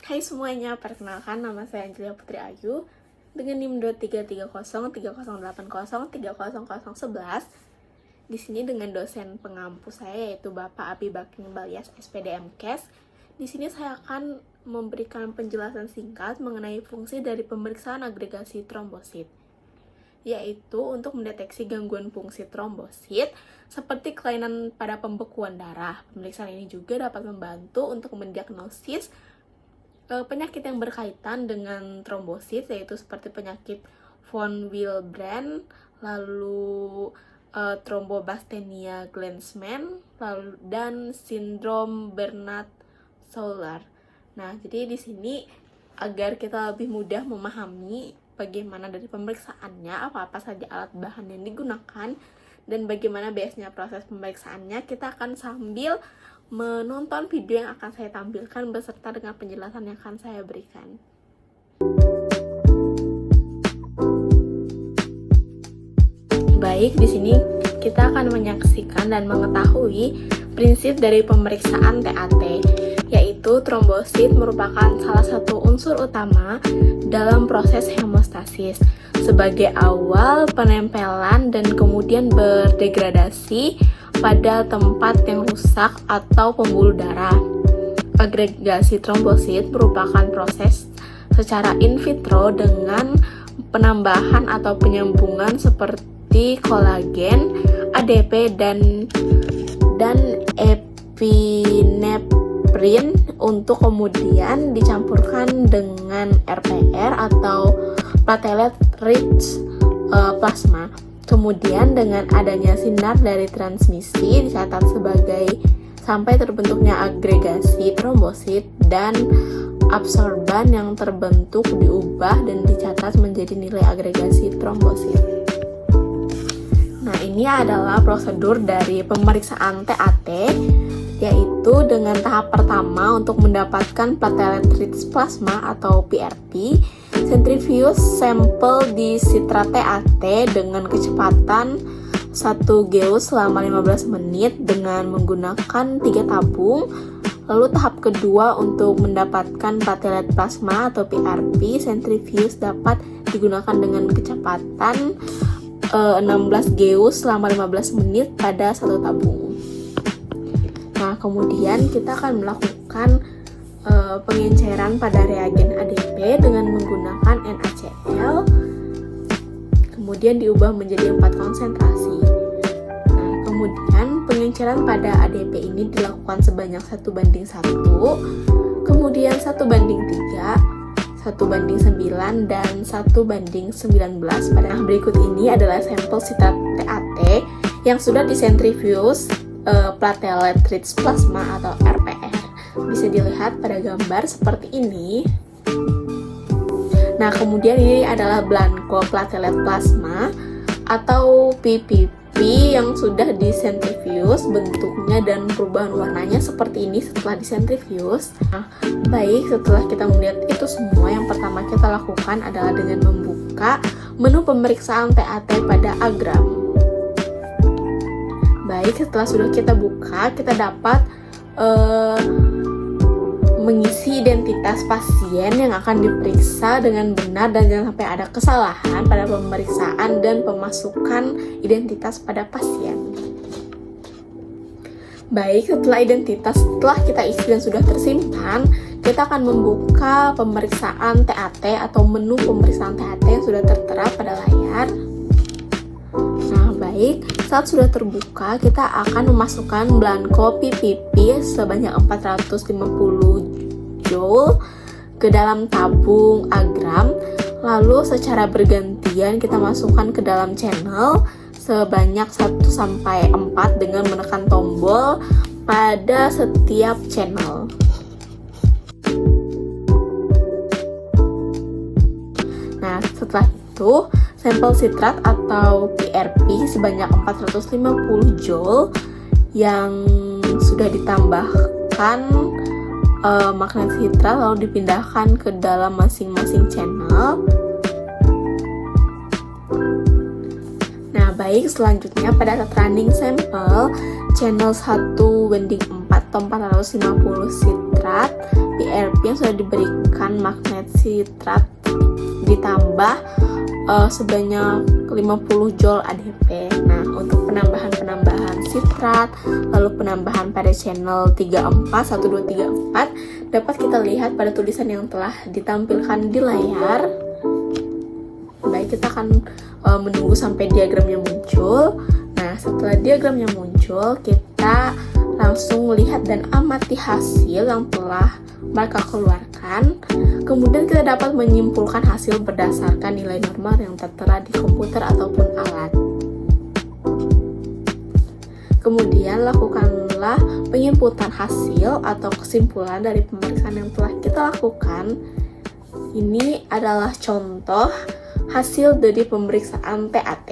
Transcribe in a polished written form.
Hai semuanya, perkenalkan nama saya Angelia Putri Ayu dengan NIM 23303080300011. Di sini dengan dosen pengampu saya yaitu Bapak Abi Baking Balyas SPD MKes. Di sini saya akan memberikan penjelasan singkat mengenai fungsi dari pemeriksaan agregasi trombosit, yaitu untuk mendeteksi gangguan fungsi trombosit seperti kelainan pada pembekuan darah. Pemeriksaan ini juga dapat membantu untuk mendiagnosis penyakit yang berkaitan dengan trombosit, yaitu seperti penyakit von Willebrand, lalu trombobasthenia Glanzmann, lalu dan sindrom Bernard-Schauler. Nah, jadi di sini agar kita lebih mudah memahami bagaimana dari pemeriksaannya, apa-apa saja alat bahan yang digunakan, dan bagaimana biasanya proses pemeriksaannya, kita akan sambil menonton video yang akan saya tampilkan beserta dengan penjelasan yang akan saya berikan. Baik, di sini kita akan menyaksikan dan mengetahui prinsip dari pemeriksaan TAT, yaitu trombosit merupakan salah satu unsur utama dalam proses hemostasis sebagai awal penempelan dan kemudian berdegradasi pada tempat yang rusak atau pembuluh darah. Agregasi trombosit merupakan proses secara in vitro dengan penambahan atau penyambungan seperti kolagen, ADP dan epinefrin untuk kemudian dicampurkan dengan RPR atau platelet rich plasma. Kemudian dengan adanya sinar dari transmisi dicatat sebagai sampai terbentuknya agregasi trombosit, dan absorban yang terbentuk diubah dan dicatat menjadi nilai agregasi trombosit. Nah, ini adalah prosedur dari pemeriksaan TAT, yaitu dengan tahap pertama untuk mendapatkan platelet rich plasma atau PRP, sentrifuge sampel di sitrat TAT dengan kecepatan 1 geus selama 15 menit dengan menggunakan 3 tabung. Lalu tahap kedua untuk mendapatkan platelet plasma atau PRP, sentrifuge dapat digunakan dengan kecepatan 16 geus selama 15 menit pada 1 tabung. Nah, kemudian kita akan melakukan pengenceran pada reagen ADP dengan menggunakan NaCl, kemudian diubah menjadi 4 konsentrasi. Nah, kemudian pengenceran pada ADP ini dilakukan sebanyak 1:1, kemudian 1:3, 1:9, dan 1:19. Pada berikut ini adalah sampel sitrat TAT yang sudah disentrifuge platelet rich plasma atau RPR. Bisa dilihat pada gambar seperti ini. Nah, kemudian ini adalah blanko platelet plasma atau PPP yang sudah disentrifuge, bentuknya dan perubahan warnanya seperti ini setelah disentrifuge. Nah, baik, setelah kita melihat itu semua, yang pertama kita lakukan adalah dengan membuka menu pemeriksaan TAT pada Agram. Baik, setelah sudah kita buka, kita dapat mengisi identitas pasien yang akan diperiksa dengan benar dan jangan sampai ada kesalahan pada pemeriksaan dan pemasukan identitas pada pasien. Baik, setelah kita isi dan sudah tersimpan, kita akan membuka pemeriksaan TAT atau menu pemeriksaan TAT yang sudah tertera pada layar. Nah, baik, saat sudah terbuka, kita akan memasukkan blanko PPP sebanyak 450 joule ke dalam tabung Agram. Lalu secara bergantian kita masukkan ke dalam channel sebanyak 1-4 dengan menekan tombol pada setiap channel. Nah, setelah itu sampel sitrat atau PRP sebanyak 450 joule yang sudah ditambahkan magnet sitrat lalu dipindahkan ke dalam masing-masing channel. Nah, baik, selanjutnya pada saat running sampel channel 1:4 atau 450 sitrat PRP yang sudah diberikan magnet sitrat ditambah sebanyak 50 joule ADP. Nah, untuk penambahan sitrat, lalu penambahan pada channel 341234 dapat kita lihat pada tulisan yang telah ditampilkan di layar. Baik, kita akan menunggu sampai diagramnya muncul. Nah, setelah diagramnya muncul, kita langsung lihat dan amati hasil yang telah mereka keluarkan. Kemudian kita dapat menyimpulkan hasil berdasarkan nilai normal yang tertera di komputer ataupun alat. Kemudian lakukanlah penginputan hasil atau kesimpulan dari pemeriksaan yang telah kita lakukan. Ini adalah contoh hasil dari pemeriksaan TAT.